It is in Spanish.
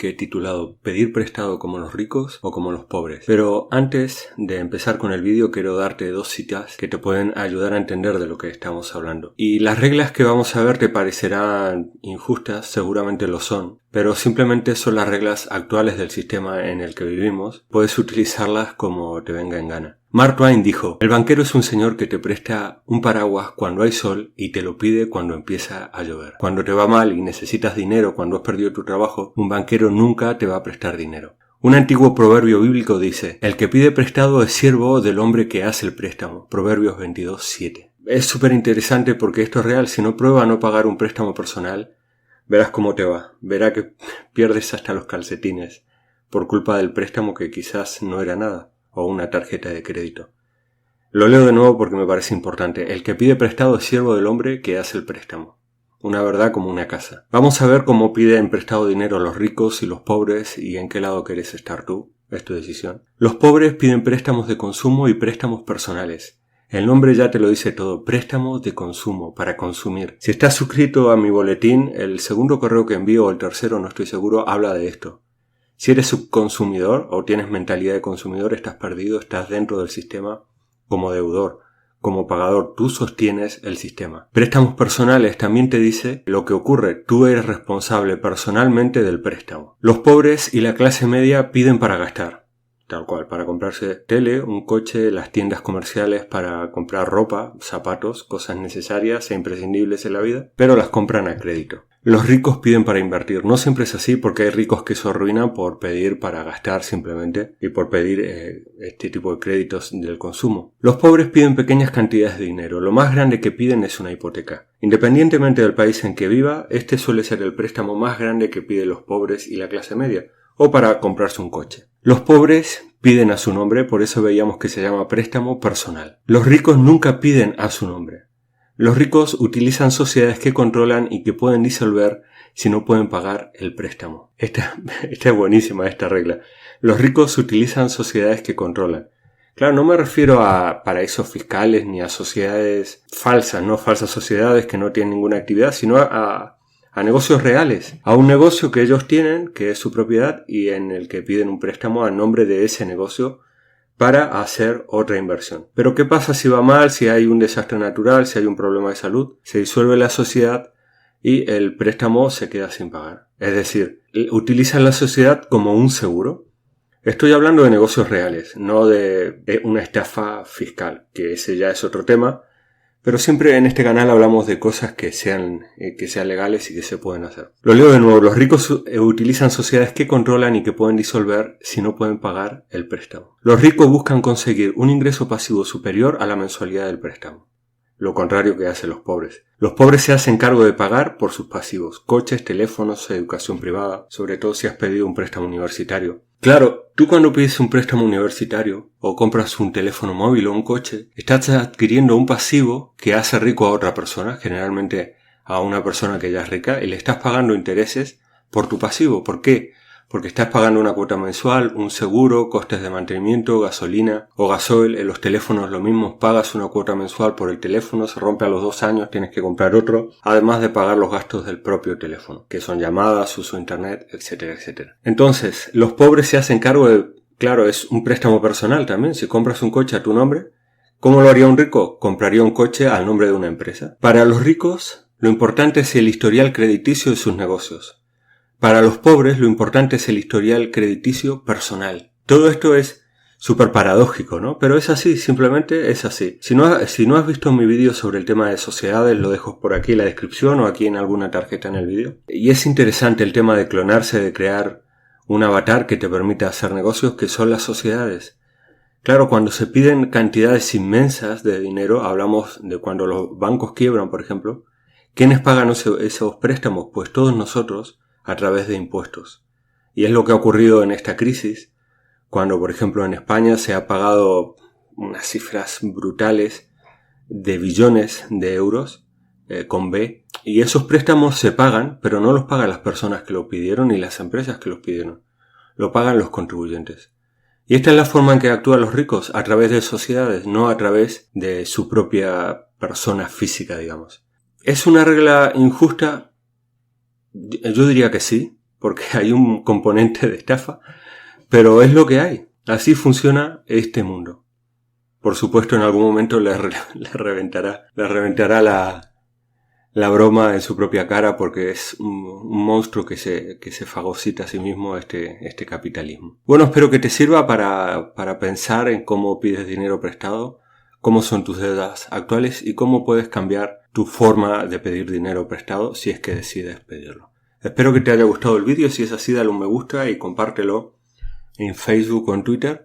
que he titulado ¿Pedir prestado como los ricos o como los pobres? Pero antes de empezar con el vídeo quiero darte dos citas que te pueden ayudar a entender de lo que estamos hablando. Y las reglas que vamos a ver te parecerán injustas, seguramente lo son, pero simplemente son las reglas actuales del sistema en el que vivimos. Puedes utilizarlas como te venga en gana. Mark Twain dijo: el banquero es un señor que te presta un paraguas cuando hay sol y te lo pide cuando empieza a llover. Cuando te va mal y necesitas dinero, cuando has perdido tu trabajo, un banquero nunca te va a prestar dinero. Un antiguo proverbio bíblico dice: el que pide prestado es siervo del hombre que hace el préstamo. Proverbios 22:7. Es súper interesante porque esto es real. Si no prueba a no pagar un préstamo personal, verás cómo te va. Verás que pierdes hasta los calcetines por culpa del préstamo que quizás no era nada, o una tarjeta de crédito. Lo leo de nuevo porque me parece importante. El que pide prestado es siervo del hombre que hace el préstamo. Una verdad como una casa. Vamos a ver cómo piden prestado dinero los ricos y los pobres y en qué lado querés estar tú. Es tu decisión. Los pobres piden préstamos de consumo y préstamos personales. El nombre ya te lo dice todo. Préstamo de consumo, para consumir. Si estás suscrito a mi boletín, el segundo correo que envío, o el tercero, no estoy seguro, habla de esto. Si eres subconsumidor o tienes mentalidad de consumidor, estás perdido, estás dentro del sistema como deudor, como pagador. Tú sostienes el sistema. Préstamos personales también te dice lo que ocurre. Tú eres responsable personalmente del préstamo. Los pobres y la clase media piden para gastar. Tal cual, para comprarse tele, un coche, las tiendas comerciales para comprar ropa, zapatos, cosas necesarias e imprescindibles en la vida, pero las compran a crédito. Los ricos piden para invertir. No siempre es así porque hay ricos que se arruinan por pedir para gastar simplemente y por pedir este tipo de créditos del consumo. Los pobres piden pequeñas cantidades de dinero. Lo más grande que piden es una hipoteca. Independientemente del país en que viva, este suele ser el préstamo más grande que piden los pobres y la clase media, o para comprarse un coche. Los pobres piden a su nombre, por eso veíamos que se llama préstamo personal. Los ricos nunca piden a su nombre. Los ricos utilizan sociedades que controlan y que pueden disolver si no pueden pagar el préstamo. Esta es buenísima, esta regla. Los ricos utilizan sociedades que controlan. Claro, no me refiero a paraísos fiscales ni a sociedades falsas, no falsas sociedades que no tienen ninguna actividad, sino a negocios reales, a un negocio que ellos tienen, que es su propiedad, y en el que piden un préstamo a nombre de ese negocio para hacer otra inversión. Pero ¿qué pasa si va mal, si hay un desastre natural, si hay un problema de salud? Se disuelve la sociedad y el préstamo se queda sin pagar. Es decir, utilizan la sociedad como un seguro. Estoy hablando de negocios reales, no de una estafa fiscal, que ese ya es otro tema. Pero siempre en este canal hablamos de cosas que sean legales y que se pueden hacer. Lo leo de nuevo. Los ricos utilizan sociedades que controlan y que pueden disolver si no pueden pagar el préstamo. Los ricos buscan conseguir un ingreso pasivo superior a la mensualidad del préstamo. Lo contrario que hacen los pobres. Los pobres se hacen cargo de pagar por sus pasivos. Coches, teléfonos, educación privada. Sobre todo si has pedido un préstamo universitario. Claro, tú cuando pides un préstamo universitario o compras un teléfono móvil o un coche, estás adquiriendo un pasivo que hace rico a otra persona, generalmente a una persona que ya es rica, y le estás pagando intereses por tu pasivo. ¿Por qué? Porque estás pagando una cuota mensual, un seguro, costes de mantenimiento, gasolina o gasoil. En los teléfonos lo mismo, pagas una cuota mensual por el teléfono, se rompe a los 2 años, tienes que comprar otro, además de pagar los gastos del propio teléfono, que son llamadas, uso de internet, etcétera, etcétera. Entonces, los pobres se hacen cargo de, claro, es un préstamo personal también. Si compras un coche a tu nombre, ¿cómo lo haría un rico? Compraría un coche al nombre de una empresa. Para los ricos, lo importante es el historial crediticio de sus negocios. Para los pobres, lo importante es el historial crediticio personal. Todo esto es súper paradójico, ¿no? Pero es así, simplemente es así. Si no has visto mi vídeo sobre el tema de sociedades, lo dejo por aquí en la descripción o aquí en alguna tarjeta en el vídeo. Y es interesante el tema de clonarse, de crear un avatar que te permita hacer negocios, que son las sociedades. Claro, cuando se piden cantidades inmensas de dinero, hablamos de cuando los bancos quiebran, por ejemplo. ¿Quiénes pagan esos préstamos? Pues todos nosotros, a través de impuestos. Y es lo que ha ocurrido en esta crisis, cuando por ejemplo en España se ha pagado unas cifras brutales de billones de euros con B, y esos préstamos se pagan, pero no los pagan las personas que lo pidieron ni las empresas que los pidieron, lo pagan los contribuyentes. Y esta es la forma en que actúan los ricos, a través de sociedades, no a través de su propia persona física, digamos. ¿Es una regla injusta? Yo diría que sí, porque hay un componente de estafa, pero es lo que hay. Así funciona este mundo. Por supuesto, en algún momento le reventará la broma en su propia cara, porque es un monstruo que se fagocita a sí mismo este capitalismo. Bueno, espero que te sirva para pensar en cómo pides dinero prestado, cómo son tus deudas actuales y cómo puedes cambiar tu forma de pedir dinero prestado si es que decides pedirlo. Espero que te haya gustado el vídeo. Si es así, dale un me gusta y compártelo en Facebook o en Twitter.